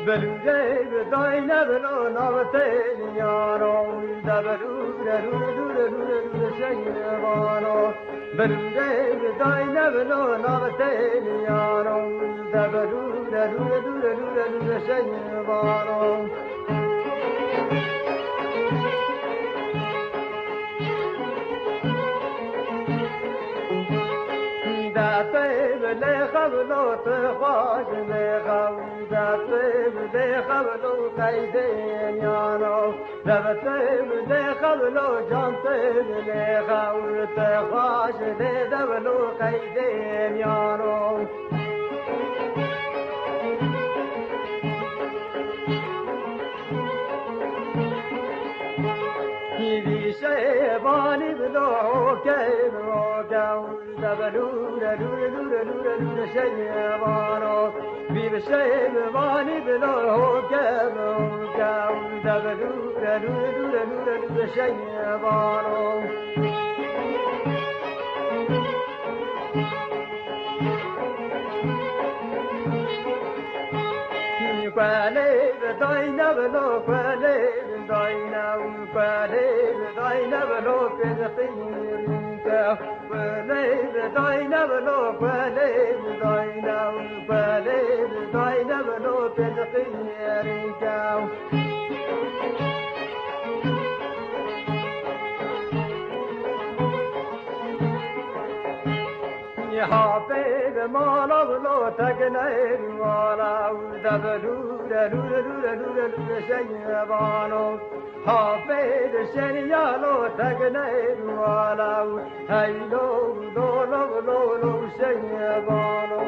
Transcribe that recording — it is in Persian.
Belude daina belo navte yaro dabaru shayvano belude daina belo navte yaro dabaru shayvano خبلو تخواج لخو دطيب دي خبلو قيدين يانو دطيب دي خبلو جانطيب لخو تخواج دي دبلو قيدين يانو كيدي شيباني بلو كيب وقاو دبلو دلو شيبانو بيب شيباني بلو كيب وقاو دبلو شيبانو Quale daina velo quale daina velo per finire quale daina velo quale daina velo per finire حافظ مالا بلو تقنير مالا ودبلو شيبانو حافظ شنيالو تقنير مالا هيلو دولو شيبانو